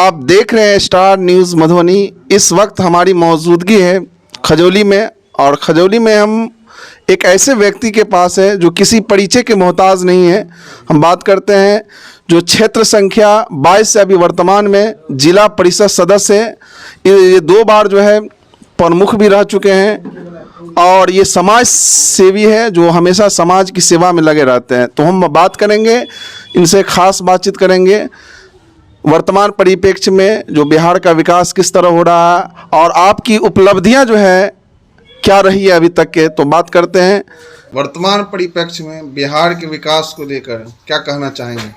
आप देख रहे हैं स्टार न्यूज़ मधुबनी। इस वक्त हमारी मौजूदगी है खजौली में, और खजौली में हम एक ऐसे व्यक्ति के पास है जो किसी परिचय के मोहताज नहीं है। हम बात करते हैं जो क्षेत्र संख्या 22 से अभी वर्तमान में जिला परिषद सदस्य है। ये 2 बार जो है प्रमुख भी रह चुके हैं और ये समाज सेवी है जो हमेशा समाज की सेवा में लगे रहते हैं। तो हम बात करेंगे, इनसे खास बातचीत करेंगे वर्तमान परिप्रेक्ष्य में जो बिहार का विकास किस तरह हो रहा है और आपकी उपलब्धियां जो है क्या रही है अभी तक के। तो बात करते हैं वर्तमान परिप्रेक्ष्य में बिहार के विकास को लेकर क्या कहना चाहेंगे।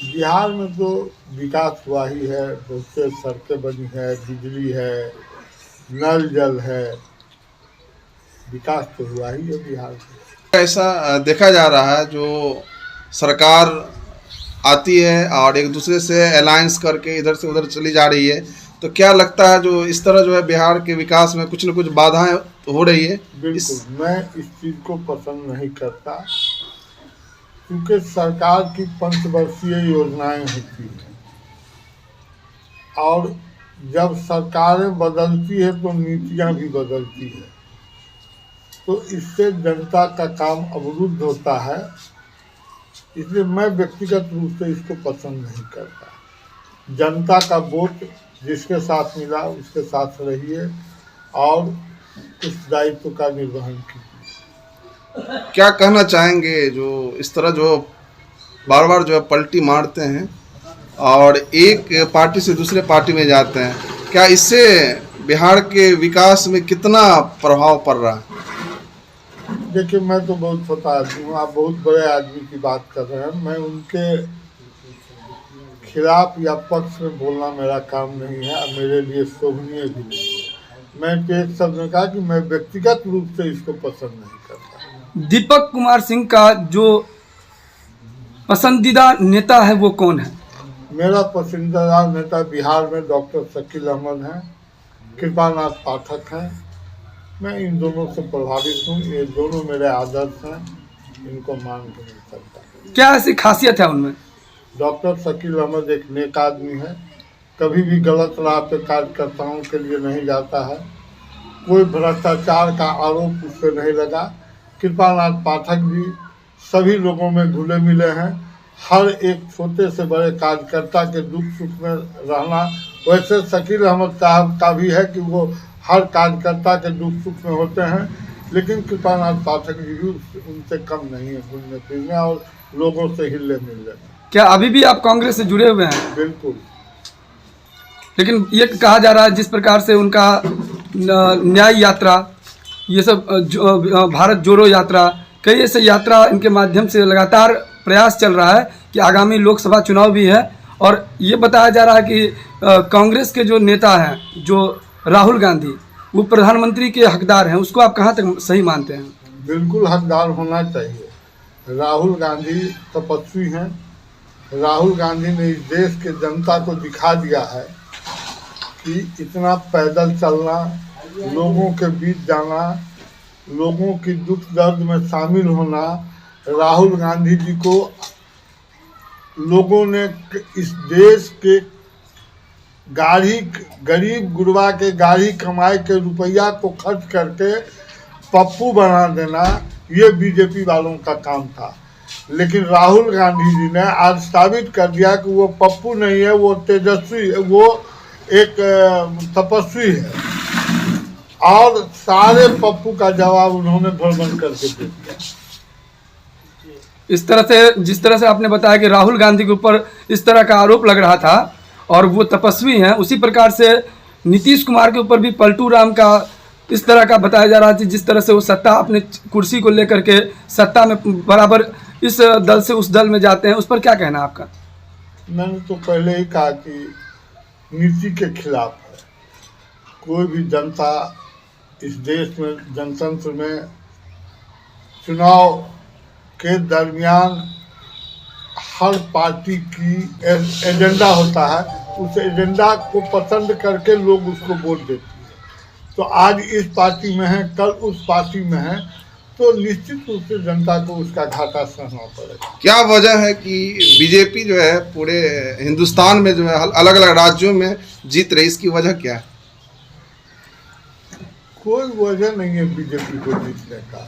बिहार में तो विकास हुआ ही है, बहुत से सड़कें बनी है, बिजली है, नल जल है, विकास तो हुआ ही है बिहार में। ऐसा देखा जा रहा है जो सरकार आती है और एक दूसरे से अलायंस करके इधर से उधर चली जा रही है, तो क्या लगता है जो इस तरह जो है बिहार के विकास में कुछ न कुछ बाधाएं हो रही है। बिल्कुल मैं इस चीज़ को पसंद नहीं करता, क्योंकि सरकार की पंचवर्षीय योजनाएं होती हैं और जब सरकारें बदलती है तो नीतियां भी बदलती है, तो इससे जनता का काम अवरुद्ध होता है। इसलिए मैं व्यक्तिगत रूप से इसको पसंद नहीं करता। जनता का वोट जिसके साथ मिला उसके साथ रहिए और उस दायित्व का निर्वहन कीजिए। क्या कहना चाहेंगे जो इस तरह जो बार बार जो है पलटी मारते हैं और एक पार्टी से दूसरे पार्टी में जाते हैं, क्या इससे बिहार के विकास में कितना प्रभाव पड़ रहा है। देखिए, मैं तो बहुत छोटा आदमी हूँ, आप बहुत बड़े आदमी की बात कर रहे हैं। मैं उनके खिलाफ या पक्ष में बोलना मेरा काम नहीं है और मेरे लिए शोभनीय भी नहीं है। मैं तो एक शब्द में कहा कि मैं व्यक्तिगत रूप से इसको पसंद नहीं करता। दीपक कुमार सिंह का जो पसंदीदा नेता है वो कौन है। मेरा पसंदीदा नेता बिहार में डॉक्टर शकील अहमद हैं, कृपानाथ पाठक हैं। मैं इन दोनों से प्रभावित हूँ, ये दोनों मेरे आदर्श हैं, इनको मान के नहीं सकता। क्या ऐसी खासियत है उनमें। डॉक्टर शकील अहमद एक नेक आदमी है, कभी भी गलत राह पे कार्यकर्ताओं के लिए नहीं जाता है, कोई भ्रष्टाचार का आरोप उस पर नहीं लगा। कृपानाथ पाठक भी सभी लोगों में घुले मिले हैं, हर एक छोटे से बड़े कार्यकर्ता के दुख सुख में रहना। वैसे शकील अहमद साहब का भी है कि वो हर कार्यकर्ता के दुख सुख में होते हैं, लेकिन कृपानाथ पाठक जी भी उनसे कम नहीं है घूमने फिरने और लोगों से हिलने मिलने। क्या अभी भी आप कांग्रेस से जुड़े हुए हैं। बिल्कुल। लेकिन ये कहा जा रहा है जिस प्रकार से उनका न्याय यात्रा, ये सब भारत जोड़ो यात्रा, कई ऐसे यात्रा इनके माध्यम से लगातार प्रयास चल रहा है कि आगामी लोकसभा चुनाव भी है, और ये बताया जा रहा है कि कांग्रेस के जो नेता हैं जो राहुल गांधी, वो प्रधानमंत्री के हकदार हैं। उसको आप कहाँ तक सही मानते हैं। बिल्कुल हकदार होना चाहिए। राहुल गांधी तपस्वी हैं। राहुल गांधी ने इस देश के जनता को दिखा दिया है कि इतना पैदल चलना, लोगों के बीच जाना, लोगों की दुख दर्द में शामिल होना, राहुल गांधी जी को लोगों ने इस देश के गरीब गुरबा के गाड़ी कमाए के रुपया को खर्च करके पप्पू बना देना, ये बीजेपी वालों का काम था। लेकिन राहुल गांधी जी ने आज साबित कर दिया कि वो पप्पू नहीं है, वो तेजस्वी है, वो एक तपस्वी है, और सारे पप्पू का जवाब उन्होंने भ्रमण करके दे दिया। इस तरह से जिस तरह से आपने बताया कि राहुल गांधी के ऊपर इस तरह का आरोप लग रहा था और वो तपस्वी हैं, उसी प्रकार से नीतीश कुमार के ऊपर भी पलटू राम का इस तरह का बताया जा रहा था, जिस तरह से वो सत्ता अपने कुर्सी को लेकर के सत्ता में बराबर इस दल से उस दल में जाते हैं। उस पर क्या कहना आपका। मैंने तो पहले ही कहा कि नीति के खिलाफ है। कोई भी जनता इस देश में जनतंत्र में चुनाव के दरमियान हर पार्टी की एजेंडा होता है, उस एजेंडा को पसंद करके लोग उसको वोट देते हैं। तो आज इस पार्टी में है, कल उस पार्टी में है, तो निश्चित रूप से जनता को उसका घाटा सहना पड़ेगा। क्या वजह है कि बीजेपी जो है पूरे हिंदुस्तान में जो है अलग अलग राज्यों में जीत रही, इसकी वजह क्या है? कोई वजह नहीं है बीजेपी को जीतने का।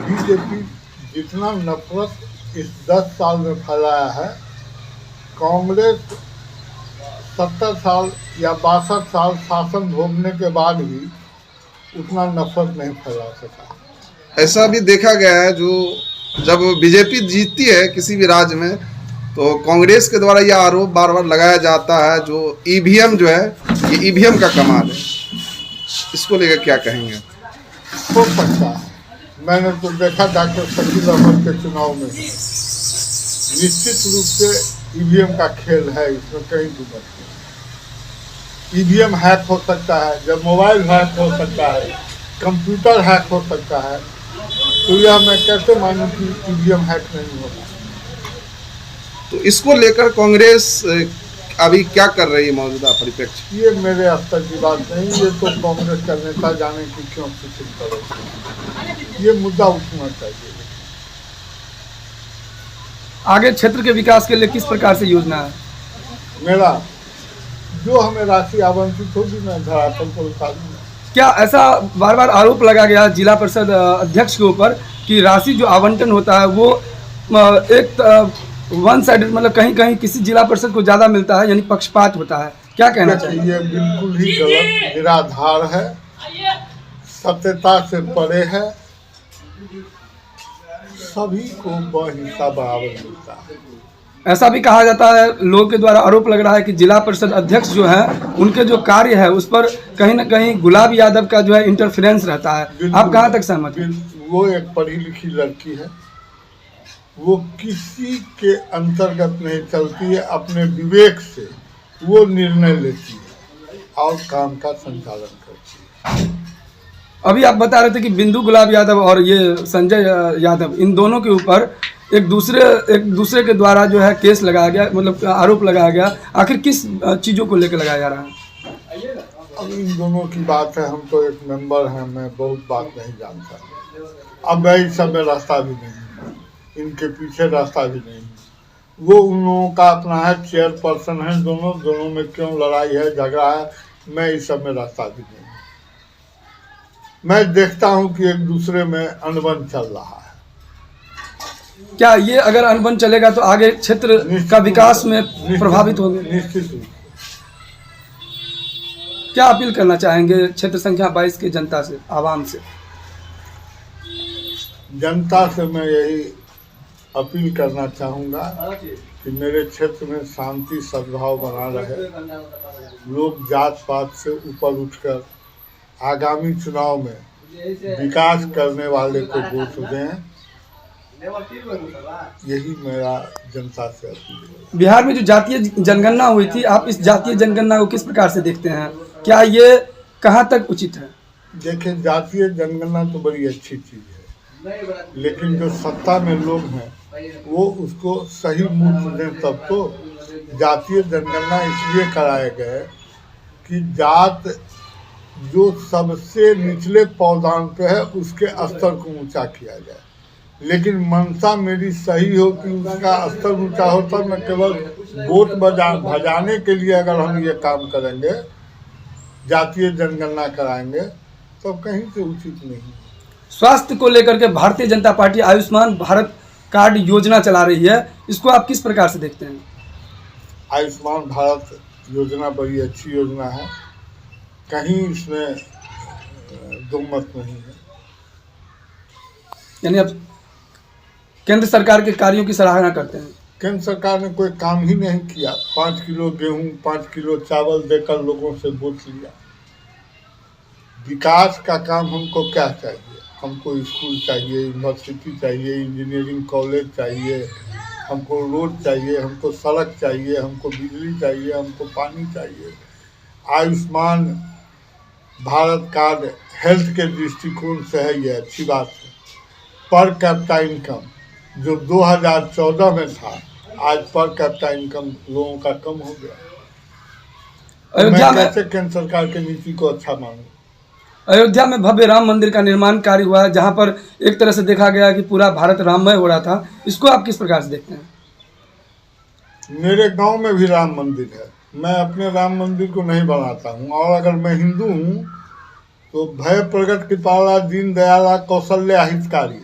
बीजेपी जितना नफरत इस 10 साल में फैलाया है, कांग्रेस 70 साल या 62 साल शासन भोगने के बाद भी उतना नफरत नहीं फैला सका। ऐसा भी देखा गया है, जो जब बीजेपी जीतती है किसी भी राज्य में तो कांग्रेस के द्वारा यह आरोप बार बार लगाया जाता है जो ईवीएम जो है, ये ईवीएम का कमाल है। इसको लेकर क्या कहेंगे? हो सकता है, मैंने तो देखा डॉक्टर शकील अहमद के चुनाव में निश्चित रूप से ईवीएम का खेल है, इसमें कहीं दुमत नहीं। ईवीएम हैक हो सकता है, जब मोबाइल हैक हो सकता है, कंप्यूटर हैक हो सकता है, तो यह मैं कैसे मानूं कि ईवीएम हैक नहीं होगा। तो इसको लेकर कांग्रेस अभी क्या कर रही है मौजूदा परिप्रेक्ष्य? ये मेरे स्तर की बात नहीं, ये तो कांग्रेस का नेता जाने की क्यों सूचित करेगी, ये मुद्दा उठना चाहिए। आगे क्षेत्र के विकास के लिए किस प्रकार से योजना है? मेरा जो हमें राशि आवंटित होगी मैं धरातल पर उतारूंगा। क्या ऐसा बार बार आरोप लगा गया जिला परिषद अध्यक्ष के ऊपर कि राशि जो आवंटन होता है वो एक वन साइडेड, मतलब कहीं कहीं किसी जिला परिषद को ज़्यादा मिलता है, यानी पक्षपात होता है, क्या कहना चाहिए? ये बिल्कुल ही गलत निराधार है, सत्यता से परे है। सभी को हिस्सा बराबर मिलता है। ऐसा भी कहा जाता है, लोगों के द्वारा आरोप लग रहा है कि जिला परिषद अध्यक्ष जो है उनके जो कार्य है उस पर कहीं ना कहीं गुलाब यादव का जो है इंटरफेरेंस रहता है। आप कहाँ तक सहमत हैं? वो एक पढ़ी लिखी लड़की है, वो किसी के अंतर्गत नहीं चलती है, अपने विवेक से वो निर्णय लेती है और काम का संचालन करती है। अभी आप बता रहे थे कि बिंदु गुलाब यादव और ये संजय यादव, इन दोनों के ऊपर एक दूसरे के द्वारा जो है केस लगाया गया, मतलब आरोप लगाया गया। आखिर किस चीज़ों को लेकर लगाया जा रहा है? अब इन दोनों की बात है, हम तो एक मेंबर हैं, मैं बहुत बात नहीं जानता। अब मैं इस सब में रास्ता भी नहीं, इनके पीछे रास्ता भी नहीं। वो उन लोगों का अपना है, चेयरपर्सन है, दोनों में क्यों लड़ाई है, झगड़ा है, मैं इस सब में रास्ता भी नहीं। मैं देखता हूँ कि एक दूसरे में अनबन चल रहा है। क्या ये अगर अनबन चलेगा तो आगे क्षेत्र का विकास में प्रभावित होंगे? निश्चित रूप। क्या अपील करना चाहेंगे क्षेत्र संख्या 22 के जनता से, आवाम से? जनता से मैं यही अपील करना चाहूँगा कि मेरे क्षेत्र में शांति सद्भाव बना रहे, लोग जात पात से ऊपर उठकर आगामी चुनाव में विकास करने वाले को वोट दें, यही मेरा जनता से अपील है। बिहार में जो जातीय जनगणना हुई थी, आप इस जातीय जनगणना को किस प्रकार से देखते हैं? क्या ये कहाँ तक उचित है? देखिए, जातीय जनगणना तो बड़ी अच्छी चीज़ है, लेकिन जो सत्ता में लोग हैं वो उसको सही मूल्य दें तब तो। जातीय जनगणना इसलिए कराए गए कि जात जो सबसे निचले पौधान पे है उसके स्तर को ऊंचा किया जाए, लेकिन मंशा मेरी सही हो कि उसका स्तर ऊंचा हो, तब मैं केवल वोट भजाने के लिए अगर हम ये काम करेंगे, जातीय जनगणना कराएंगे, तो कहीं से उचित नहीं। स्वास्थ्य को लेकर के भारतीय जनता पार्टी आयुष्मान भारत कार्ड योजना चला रही है, इसको आप किस प्रकार से देखते हैं? आयुष्मान भारत योजना बड़ी अच्छी योजना है, कहीं इसमें दो मत नहीं है। यानी आप केंद्र सरकार के कार्यों की सराहना करते हैं? केंद्र सरकार ने कोई काम ही नहीं किया। 5 किलो गेहूं, 5 किलो चावल देकर लोगों से वोट लिया। विकास का काम हमको क्या चाहिए? हमको स्कूल चाहिए, यूनिवर्सिटी चाहिए, इंजीनियरिंग कॉलेज चाहिए, हमको रोड चाहिए, हमको सड़क चाहिए, हमको बिजली चाहिए, हमको पानी चाहिए। आयुष्मान भारत कार्ड हेल्थ के दृष्टिकोण से है, ये अच्छी बात है। पर कैपिटा इनकम जो 2014 में था, आज पर कैपिटा इनकम लोगों का कम हो गया। मैं कैसे केंद्र सरकार की नीति को अच्छा मानूं? अयोध्या में भव्य राम मंदिर का निर्माण कार्य हुआ है, जहां पर एक तरह से देखा गया कि पूरा भारत राममय हो रहा था। इसको आप किस प्रकार से देखते हैं? मेरे गांव में भी राम मंदिर है। मैं अपने राम मंदिर को नहीं बनाता हूं, और अगर मैं हिंदू हूं तो भय प्रगट कृपाला दीन दयाला कौशल्या हितकारी।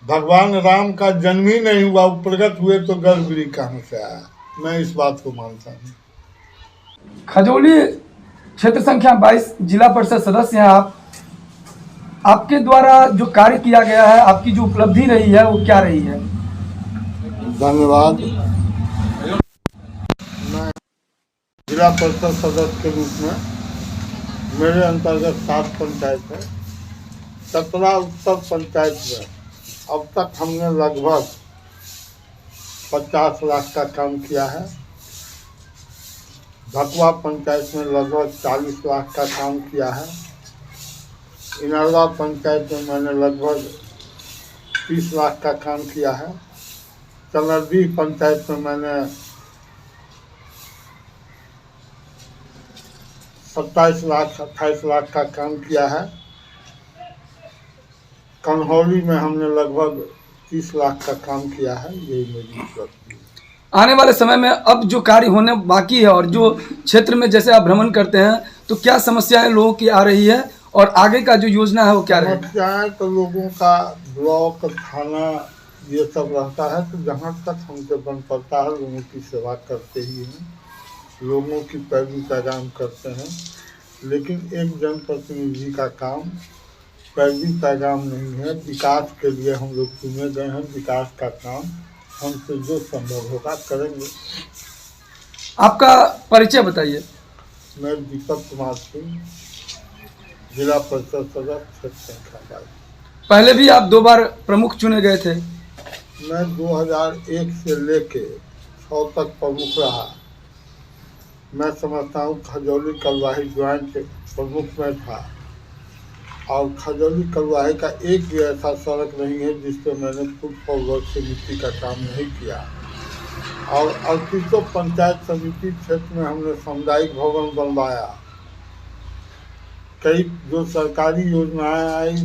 भगवान राम का जन्म ही नहीं हुआ, वो प्रकट हुए तो गर्भगृह कहाँ से आया? मैं इस बात को मानता हूँ। खजौली क्षेत्र संख्या 22 जिला परिषद सदस्य हैं आप। आपके द्वारा जो कार्य किया गया है, आपकी जो उपलब्धि रही है, वो क्या रही है? धन्यवाद। मैं जिला परिषद सदस्य के रूप में मेरे अंतर्गत 7 पंचायत है। 17 उत्तर पंचायत में अब तक हमने लगभग 50 लाख का काम किया है। भकवा पंचायत में लगभग 40 लाख का काम किया है। इनरवा पंचायत में मैंने लगभग 30 लाख का काम किया है। चनर्दी पंचायत में मैंने 27 लाख 28 लाख का काम किया है। कन्हौली में हमने लगभग 30 लाख का काम किया है। यही मेरी उपलब्धि है। आने वाले समय में अब जो कार्य होने बाकी है, और जो क्षेत्र में जैसे आप भ्रमण करते हैं, तो क्या समस्याएं लोगों की आ रही है, और आगे का जो योजना है वो क्या रहेगा? समस्याएं तो लोगों का ब्लॉक थाना ये सब रहता है, तो जहाँ तक हमसे बन पड़ता है लोगों की सेवा करते ही हैं, लोगों की पैरवी पैगाम करते हैं। लेकिन एक जनप्रतिनिधि का काम पैरवी पैगाम नहीं है। विकास के लिए हम लोग चुने गए हैं। विकास का काम हमसे जो संभव होगा करेंगे। आपका परिचय बताइए। मैं दीपक कुमार सिंह, जिला परिषद सदस्य क्षेत्र संख्या 22। पहले भी आप 2 बार प्रमुख चुने गए थे। मैं 2001 से लेके 6 तक प्रमुख रहा। मैं समझता हूँ खजौली कलवाही ज्वाइंट प्रमुख में था, और खजौली कलवाही का एक भी ऐसा सड़क नहीं है जिस पर मैंने फुटफॉल से मिट्टी का काम नहीं किया। और 38 पंचायत समिति क्षेत्र में हमने सामुदायिक भवन बनवाया। कई जो सरकारी योजनाएं आई,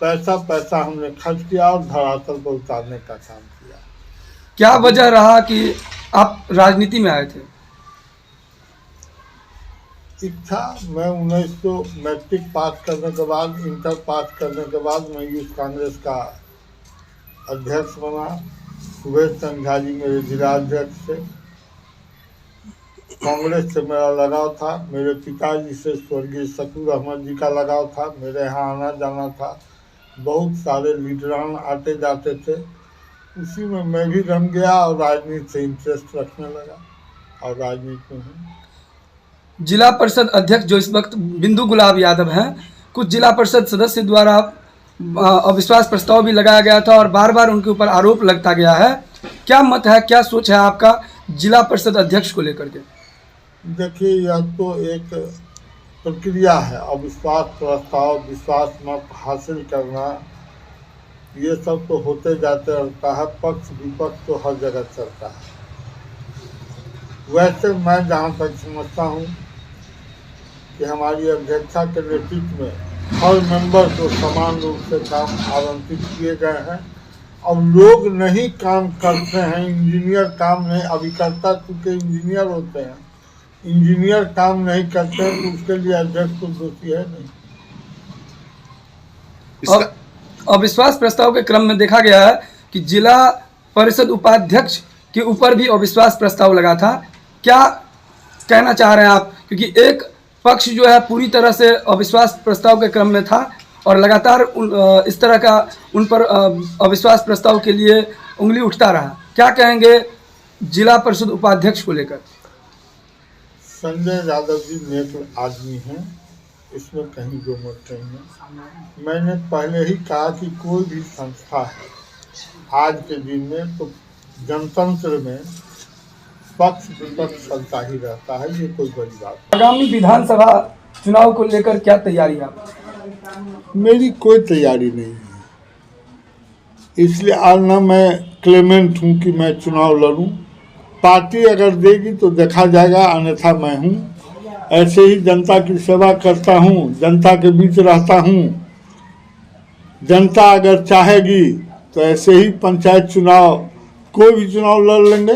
पैसा हमने खर्च किया और धरातल पर उतारने का काम किया। क्या वजह रहा कि आप राजनीति में आए थे? इच्छा, मैं 1900 मैट्रिक पास करने के बाद, इंटर पास करने के बाद मैं यूथ कांग्रेस का अध्यक्ष बना। सुबेश चंद झा जी मेरे जिला अध्यक्ष थे। कांग्रेस से मेरा लगाव था। मेरे पिताजी से स्वर्गीय शकूर अहमद जी का लगाव था। मेरे यहाँ आना जाना था। बहुत सारे लीडरान आते जाते थे। उसी में मैं भी रम गया और राजनीति से इंटरेस्ट रखने लगा, और राजनीति में हूँ। जिला परिषद अध्यक्ष जो इस वक्त बिंदु गुलाब यादव हैं, कुछ जिला परिषद सदस्य द्वारा अविश्वास प्रस्ताव भी लगाया गया था, और बार बार उनके ऊपर आरोप लगता गया है। क्या मत है, क्या सोच है आपका जिला परिषद अध्यक्ष को लेकर के? देखिए, यह तो एक प्रक्रिया है। अविश्वास प्रस्ताव, विश्वास मत हासिल करना, ये सब तो होते जाते रहता है। पक्ष विपक्ष तो हर जगह चलता है। वैसे मैं जहाँ तक समझता हूँ कि हमारी अध्यक्षा के नेतृत्व में हर मेंबर को समान रूप से काम आवंटित किए गए हैं, और लोग नहीं काम करते हैं। इंजीनियर काम नहीं, अभिकर्ता चूँकि इंजीनियर होते हैं, इंजीनियर काम नहीं करते हैं, तो उसके लिए अध्यक्ष तो दोषी है नहीं। अविश्वास प्रस्ताव के क्रम में देखा गया है कि जिला परिषद उपाध्यक्ष के ऊपर भी अविश्वास प्रस्ताव लगा था। क्या कहना चाह रहे हैं आप? क्योंकि एक पक्ष जो है पूरी तरह से अविश्वास प्रस्ताव के क्रम में था, और लगातार इस तरह का उन पर अविश्वास प्रस्ताव के लिए उंगली उठता रहा। क्या कहेंगे जिला परिषद उपाध्यक्ष को लेकर? संजय यादव जी नेक आदमी हैं, इसमें कहीं दो मत नहीं है। मैंने पहले ही कहा कि कोई भी संस्था है आज के दिन में, तो जनतंत्र में पक्ष विपक्ष चलता ही रहता है। ये कोई बड़ी बात नहीं। आगामी विधानसभा चुनाव को लेकर क्या तैयारी है? मेरी कोई तैयारी नहीं है, इसलिए आज ना मैं क्लेमेंट हूँ कि मैं चुनाव लड़ूं। पार्टी अगर देगी तो देखा जाएगा, अन्यथा मैं हूँ। ऐसे ही जनता की सेवा करता हूँ, जनता के बीच रहता हूँ। जनता अगर चाहेगी तो ऐसे ही पंचायत चुनाव, कोई भी चुनाव लड़ लेंगे।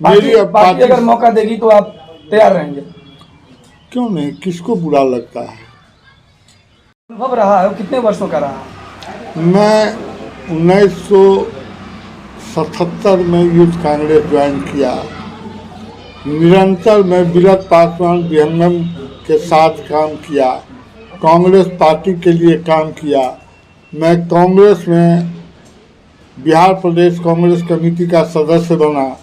मेरी अब पार्टी अगर मौका देगी तो आप तैयार रहेंगे? क्यों नहीं, किसको बुरा लगता है। अनुभव रहा है, कितने वर्षों का रहा? मैं 1977 में यूथ कांग्रेस ज्वाइन किया। निरंतर मैं विरत पासवान विहंगम के साथ काम किया, कांग्रेस पार्टी के लिए काम किया। मैं कांग्रेस में बिहार प्रदेश कांग्रेस कमेटी का सदस्य बना।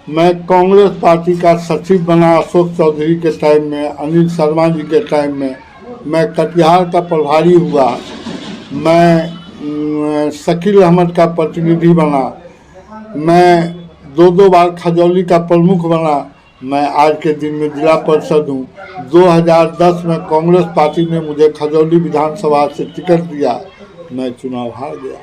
मैं कांग्रेस पार्टी का सचिव बना अशोक चौधरी के टाइम में, अनिल शर्मा जी के टाइम में। मैं कटिहार का प्रभारी हुआ। मैं शकील अहमद का प्रतिनिधि बना। मैं 2 बार खजौली का प्रमुख बना। मैं आज के दिन में जिला परिषद हूँ। 2010 में कांग्रेस पार्टी ने मुझे खजौली विधानसभा से टिकट दिया, मैं चुनाव हार गया।